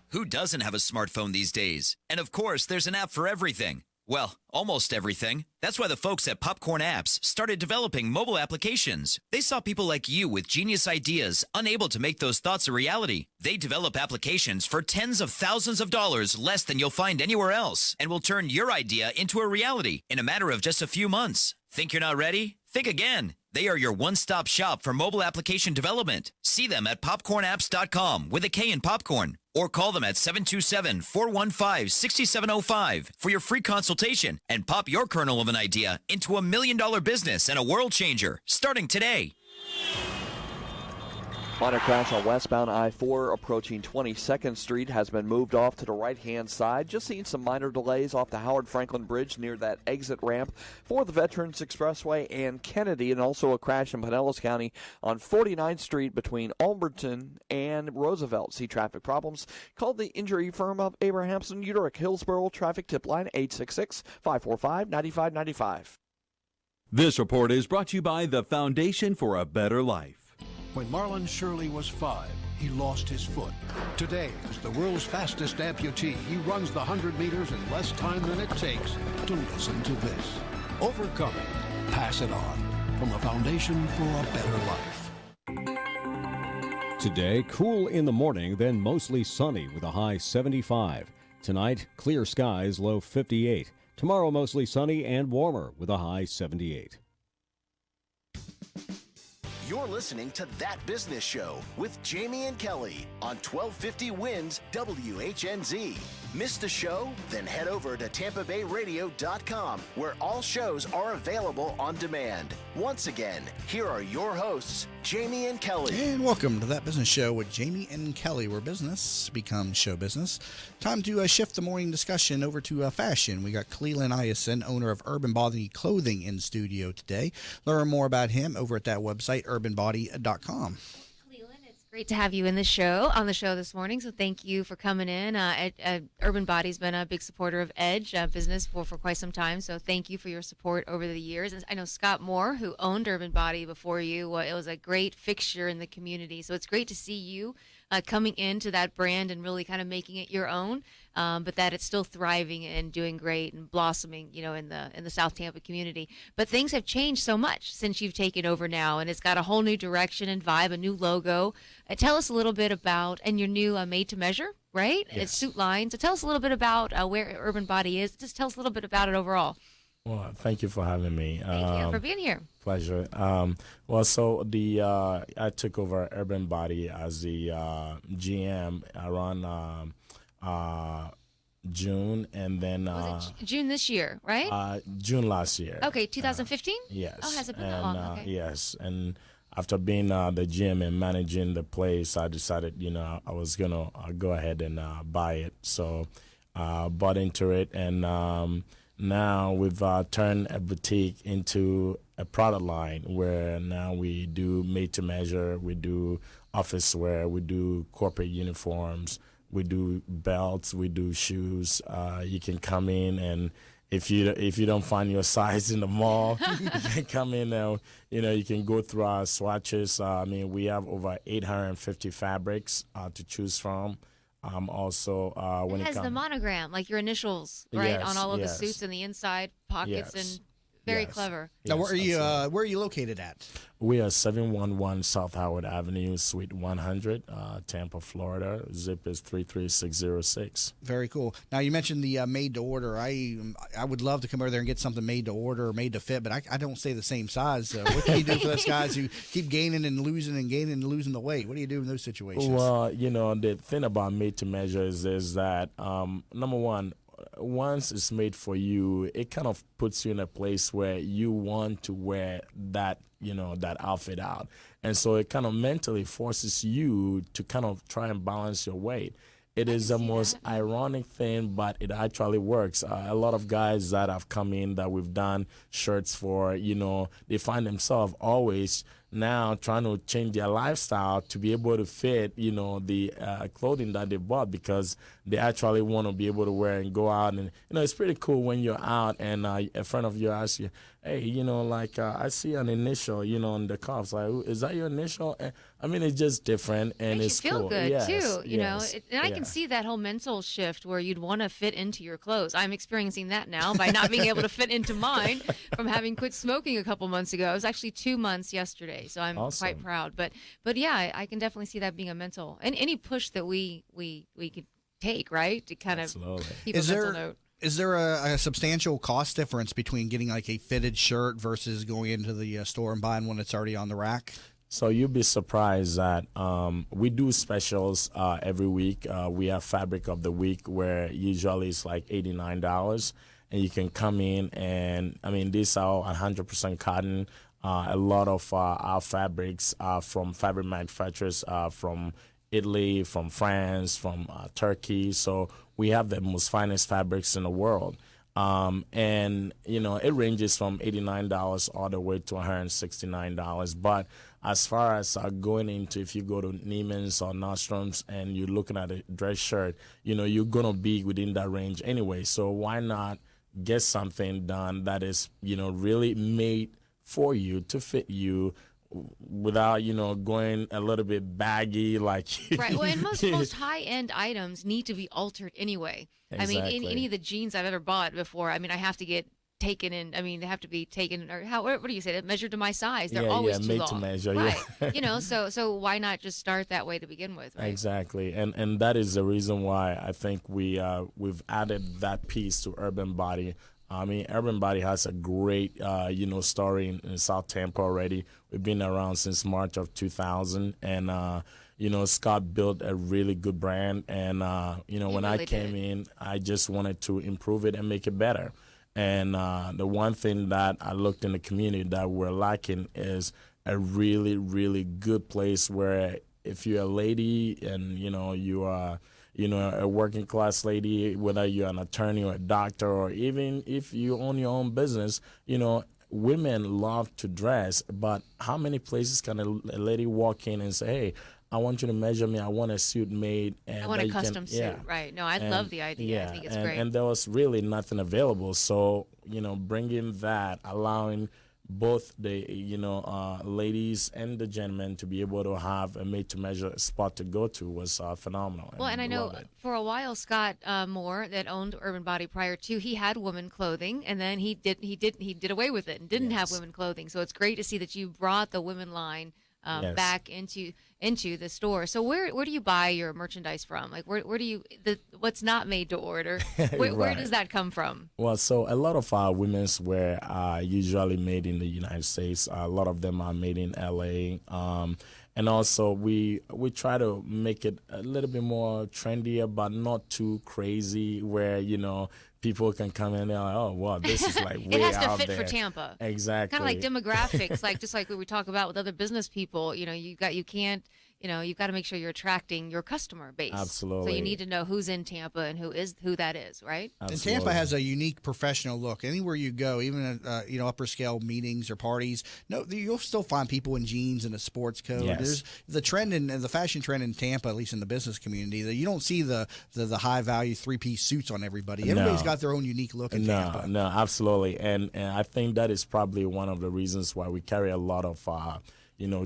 Speaker 6: Who doesn't have a smartphone these days? And of course, there's an app for everything. Well, almost everything. That's why the folks at Popcorn Apps started developing mobile applications. They saw people like you with genius ideas, unable to make those thoughts a reality. They develop applications for tens of thousands of dollars less than you'll find anywhere else, and will turn your idea into a reality in a matter of just a few months. Think you're not ready? Think again. They are your one-stop shop for mobile application development. See them at popcornapps.com with a K in popcorn, or call them at 727-415-6705 for your free consultation and pop your kernel of an idea into $1 million business and a world changer starting today.
Speaker 10: Minor crash on westbound I-4 approaching 22nd Street has been moved off to the right-hand side. Just seeing some minor delays off the Howard Franklin Bridge near that exit ramp for the Veterans Expressway and Kennedy, and also a crash in Pinellas County on 49th Street between Alberton and Roosevelt. See traffic problems? Call the injury firm of Abrahamson, Uterick, Hillsborough. Traffic tip line 866-545-9595.
Speaker 19: This report is brought to you by the Foundation for a Better Life.
Speaker 21: When Marlon Shirley was 5, he lost his foot. Today, as the world's fastest amputee, he runs the 100 meters in less time than it takes to listen to this. Overcoming. Pass it on. From the Foundation for a Better Life.
Speaker 13: Today, cool in the morning, then mostly sunny with a high 75. Tonight, clear skies, low 58. Tomorrow, mostly sunny and warmer with a high 78.
Speaker 1: You're listening to That Business Show with Jamie and Kelly on 1250 Wins WHNZ. Missed the show? Then head over to TampaBayRadio.com, where all shows are available on demand. Once again, here are your hosts, Jamie and Kelly.
Speaker 2: And welcome to That Business Show with Jamie and Kelly, where business becomes show business. Time to shift the morning discussion over to fashion. We got Carolynn Smith, owner of Urban Body Clothing, in studio today. Learn more about him over at that website, urbanbody.com.
Speaker 3: Great to have you on the show this morning. So thank you for coming in. Urban Body's been a big supporter of Edge business for quite some time. So thank you for your support over the years. And I know Scott Moore, who owned Urban Body before you, it was a great fixture in the community. So it's great to see you coming into that brand and really kind of making it your own, but that it's still thriving and doing great and blossoming, in the South Tampa community. But things have changed so much since you've taken over now, and it's got a whole new direction and vibe, a new logo. Tell us a little bit about, and your new made to measure, right?
Speaker 22: Yes.
Speaker 3: It's suit line. So tell us a little bit about where Urban Body is. Just tell us a little bit about it overall.
Speaker 22: Well, thank you for having me.
Speaker 3: Thank you for being here.
Speaker 22: Pleasure. So I took over Urban Body as the GM around June, and then
Speaker 3: was it June this year, right?
Speaker 22: June last year.
Speaker 3: Okay, 2015.
Speaker 22: Yes.
Speaker 3: Oh, has it been that long? Okay.
Speaker 22: Yes, and after being the GM and managing the place, I decided, I was gonna go ahead and buy it. So bought into it, and now we've turned a boutique into a product line where now we do made to measure, we do office wear, we do corporate uniforms, we do belts, we do shoes. You can come in, and if you don't find your size in the mall, you can come in and you can go through our swatches. We have over 850 fabrics to choose from. Also, when
Speaker 3: it has the monogram, like your initials, right,
Speaker 22: yes,
Speaker 3: on all of
Speaker 22: yes.
Speaker 3: the suits and the inside pockets,
Speaker 22: Yes.
Speaker 3: and very
Speaker 22: Yes.
Speaker 3: clever.
Speaker 2: Now,
Speaker 22: Yes,
Speaker 2: where are you located at?
Speaker 22: We are 711 South Howard Avenue, Suite 100, Tampa, Florida. Zip is 33606.
Speaker 2: Very cool. Now, you mentioned the made to order. I would love to come over there and get something made to order or made to fit, but I don't stay the same size. What can you do for those guys who keep gaining and losing the weight? What do you do in those situations?
Speaker 22: Well, the thing about made to measure is that, number one, once it's made for you, it kind of puts you in a place where you want to wear that, that outfit out. And so it kind of mentally forces you to kind of try and balance your weight. It is the most ironic thing, but it actually works. A lot of guys that have come in that we've done shirts for, they find themselves always now trying to change their lifestyle to be able to fit, the clothing that they bought, because they actually want to be able to wear and go out. And, it's pretty cool when you're out and a friend of yours asks you, hey, I see an initial, on the cuffs. Like, is that your initial? It's just different, and
Speaker 3: Makes
Speaker 22: it's
Speaker 3: you feel
Speaker 22: cool.
Speaker 3: good,
Speaker 22: Yes,
Speaker 3: too,
Speaker 22: yes,
Speaker 3: and I can see that whole mental shift where you'd want to fit into your clothes. I'm experiencing that now by not being able to fit into mine from having quit smoking a couple months ago. It was actually 2 months yesterday, so I'm quite proud. But yeah, I can definitely see that being a mental, and any push that we could take, right, to kind of keep a mental note.
Speaker 2: Is there a substantial cost difference between getting like a fitted shirt versus going into the store and buying one that's already on the rack?
Speaker 22: So you'll be surprised that we do specials every week. We have Fabric of the Week, where usually it's like $89. And you can come in and, these are 100% cotton. A lot of our fabrics are from fabric manufacturers from Italy, from France, from Turkey. So we have the most finest fabrics in the world. And, it ranges from $89 all the way to $169. But as far as going into, if you go to Neiman's or Nordstrom's and you're looking at a dress shirt, you're going to be within that range anyway. So why not get something done that is, really made for you to fit you without, going a little bit baggy like
Speaker 3: right. Well, and most high-end items need to be altered anyway.
Speaker 22: Exactly.
Speaker 3: I mean, any of the jeans I've ever bought before, I have to get taken in. They have to be taken, or what do you say? Measured to my size. They're always too
Speaker 22: made
Speaker 3: long.
Speaker 22: to measure.
Speaker 3: Right. So why not just start that way to begin with? Right?
Speaker 22: Exactly. And that is the reason why I think we've added that piece to Urban Body. Urban Body has a great, story in South Tampa already. We've been around since March of 2000, and Scott built a really good brand. And when I came in, I just wanted to improve it and make it better. And the one thing that I looked in the community that we're lacking is a really, really good place where if you're a lady and you are a working class lady, whether you're an attorney or a doctor, or even if you own your own business, women love to dress. But how many places can a lady walk in and say, hey, I want you to measure me. I want a suit made. And
Speaker 3: I want a custom suit. Right. No, I love the idea.
Speaker 22: Yeah,
Speaker 3: I think it's great.
Speaker 22: And there was really nothing available. So, bringing that, allowing both the ladies and the gentlemen to be able to have a made-to-measure spot to go to was phenomenal.
Speaker 3: Well, and I know for a while Scott Moore, that owned Urban Body prior to, he had women clothing, and then he did away with it and didn't have women clothing. So it's great to see that you brought the women line back into the store. So where do you buy your merchandise from? Like where do you what's not made to order? Where does that come from?
Speaker 22: Well, so a lot of our women's wear are usually made in the United States. A lot of them are made in LA. And also we try to make it a little bit more trendier, but not too crazy where, people can come in and they're like, oh, wow, this is like way out there.
Speaker 3: It has to fit for Tampa.
Speaker 22: Exactly.
Speaker 3: Kind of like demographics, just like we talk about with other business people. You've got to make sure you're attracting your customer base.
Speaker 22: Absolutely.
Speaker 3: So you need to know who's in Tampa and who that is, right?
Speaker 22: Absolutely.
Speaker 2: And Tampa has a unique professional look. Anywhere you go, even at upper scale meetings or parties, you'll still find people in jeans and a sports coat.
Speaker 22: Yes.
Speaker 2: There's the trend the fashion trend in Tampa, at least in the business community, that you don't see the high value 3-piece suits on everybody. Everybody's got their own unique look in Tampa.
Speaker 22: No, absolutely. And I think that is probably one of the reasons why we carry a lot of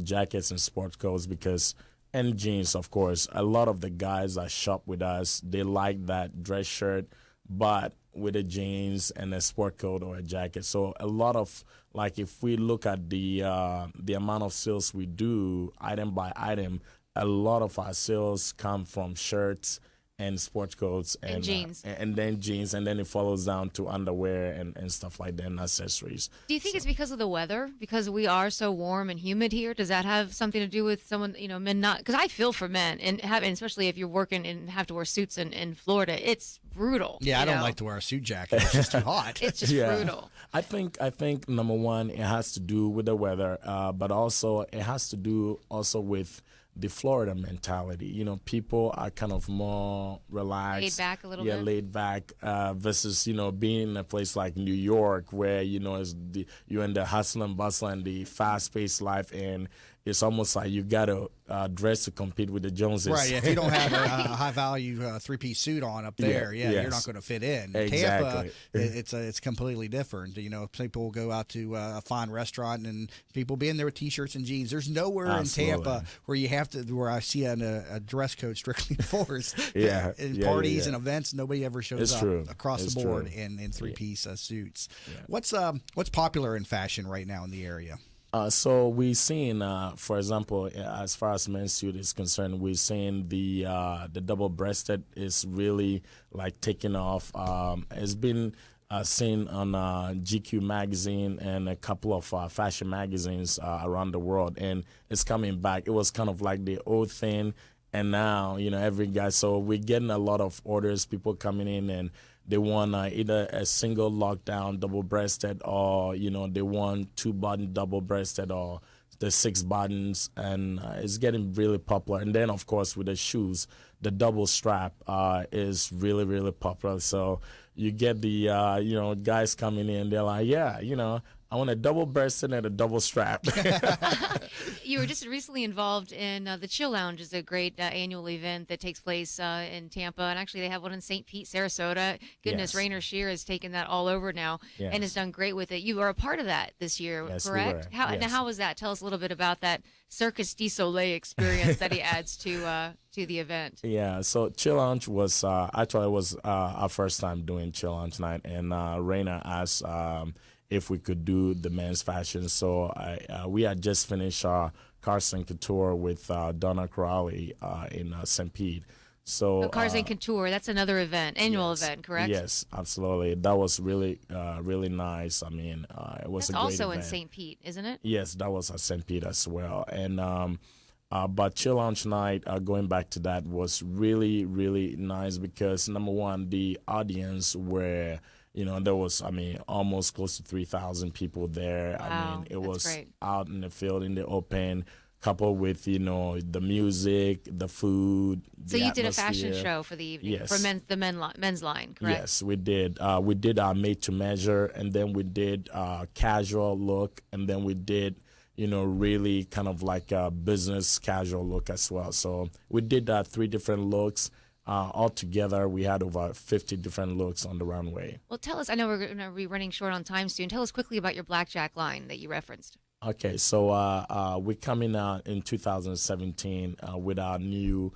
Speaker 22: jackets and sports coats, and jeans, of course. A lot of the guys that shop with us, they like that dress shirt, but with a jeans and a sport coat or a jacket. So a lot of, if we look at the amount of sales we do item by item, a lot of our sales come from shirts and sports coats and
Speaker 3: jeans,
Speaker 22: and then jeans, and then it follows down to underwear and stuff like that, and accessories.
Speaker 3: Do you think it's because of the weather? Because we are so warm and humid here? Does that have something to do with someone, men not? Because I feel for men, and especially if you're working and have to wear suits in Florida, it's brutal.
Speaker 2: Yeah, I don't like to wear a suit jacket. It's just too hot.
Speaker 3: It's just brutal.
Speaker 22: I think number one, it has to do with the weather, but also it has to do also with the Florida mentality. People are kind of more relaxed.
Speaker 3: Laid back a little bit.
Speaker 22: Yeah, laid back versus, being in a place like New York where, you're in the hustle and bustle and the fast-paced life, and it's almost like you got to dress to compete with the Joneses.
Speaker 2: Right, if you don't have a high-value 3-piece suit on up there, you're not going to fit in.
Speaker 22: Exactly.
Speaker 2: Tampa, it's completely different. People will go out to a fine restaurant and people be in there with T-shirts and jeans. There's nowhere in Tampa where I see a dress code strictly enforced. In parties and events, nobody ever shows up across the board in 3-piece suits. Yeah. What's popular in fashion right now in the area?
Speaker 22: So we're seeing, for example, as far as men's suit is concerned, we're seeing the double-breasted is really taking off. It's been seen on GQ magazine and a couple of fashion magazines around the world, and it's coming back. It was kind of like the old thing, and now every guy. So we're getting a lot of orders, people coming in and they want either a single lockdown double-breasted, or they want 2-button double-breasted, or the 6 buttons, and it's getting really popular. And then, of course, with the shoes, the double strap is really, really popular. So you get the guys coming in, they're like, yeah, I want a double breasted and a double strap.
Speaker 3: You were just recently involved in the Chill Lounge, is a great annual event that takes place in Tampa, and actually they have one in St. Pete, Sarasota. Goodness,
Speaker 22: Yes.
Speaker 3: Rainer Shear has taken that all over now
Speaker 22: Yes.
Speaker 3: and has done great with it. You were a part of that this year,
Speaker 22: Yes, we
Speaker 3: correct?
Speaker 22: were.
Speaker 3: Now,
Speaker 22: Yes.
Speaker 3: how was that? Tell us a little bit about that Circus du Soleil experience that he adds to the event.
Speaker 22: Yeah, so Chill Lounge was actually it was our first time doing Chill Lounge night, and Raina asked if we could do the men's fashion. So we had just finished Carson Couture with Donna Crowley in St. Pete. So
Speaker 3: Cars and Couture, that's another event, annual event, correct?
Speaker 22: Yes, absolutely. That was really really nice. I mean, it was
Speaker 3: That's
Speaker 22: a great
Speaker 3: also in
Speaker 22: event.
Speaker 3: St. Pete, isn't it?
Speaker 22: Yes, that was at St. Pete as well. And but Chill Lounge night, going back to that, was really, really nice because, number one, the audience were, there was, almost close to 3,000 people there.
Speaker 3: Wow,
Speaker 22: it
Speaker 3: that's
Speaker 22: was
Speaker 3: great.
Speaker 22: out in the field, in the open, coupled with, the music, the food,
Speaker 3: So
Speaker 22: the
Speaker 3: you did a fashion
Speaker 22: atmosphere.
Speaker 3: show for the evening,
Speaker 22: Yes.
Speaker 3: for men's line, correct?
Speaker 22: Yes, we did. We did our made to measure, and then we did casual look, and then we did, really kind of like a business casual look as well. So we did 3 different looks. Altogether, we had over 50 different looks on the runway.
Speaker 3: Well, tell us, I know we're going to be running short on time soon. Tell us quickly about your blackjack line that you referenced.
Speaker 22: Okay, so we're coming out in 2017 with our new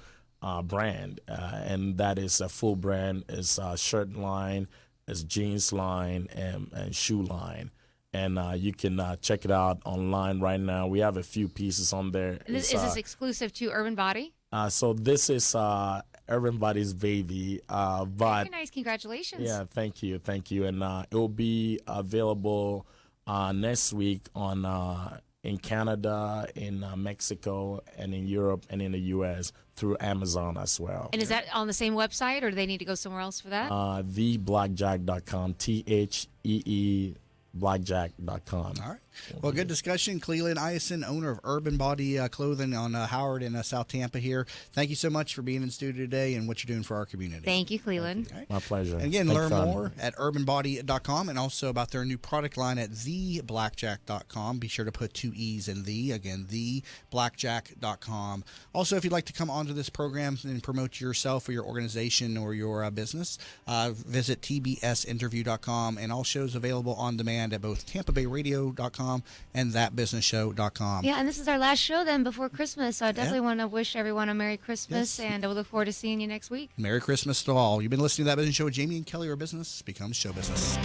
Speaker 22: brand, and that is a full brand. It's a shirt line, it's jeans line, and shoe line. And you can check it out online right now. We have a few pieces on there.
Speaker 3: And is this exclusive to Urban Body?
Speaker 22: So this is Urban Body's baby. But
Speaker 3: Very nice. Congratulations.
Speaker 22: yeah, thank you. And it will be available next week in Canada, in Mexico, and in Europe, and in the U.S. through Amazon as well.
Speaker 3: And is that on the same website, or do they need to go somewhere else for that?
Speaker 22: TheBlackjack.com, THEE blackjack.com.
Speaker 2: All right. Well, good discussion. Cleland Ison, owner of Urban Body Clothing on Howard in South Tampa here. Thank you so much for being in studio today and what you're doing for our community.
Speaker 3: Thank you, Cleland.
Speaker 2: All right.
Speaker 22: My pleasure.
Speaker 2: And again,
Speaker 22: Thank
Speaker 2: learn
Speaker 22: fun.
Speaker 2: more at urbanbody.com and also about their new product line at theblackjack.com. Be sure to put 2 E's in the, again, theblackjack.com. Also, if you'd like to come onto this program and promote yourself or your organization or your business, visit tbsinterview.com, and all shows available on demand at both tampabayradio.com and thatbusinessshow.com.
Speaker 3: Yeah, and this is our last show then before Christmas. So I definitely want to wish everyone a Merry Christmas, and I look forward to seeing you next week.
Speaker 2: Merry Christmas to all. You've been listening to That Business Show with Jamie and Kelly, where business becomes show business.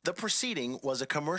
Speaker 1: The proceeding was a commercial.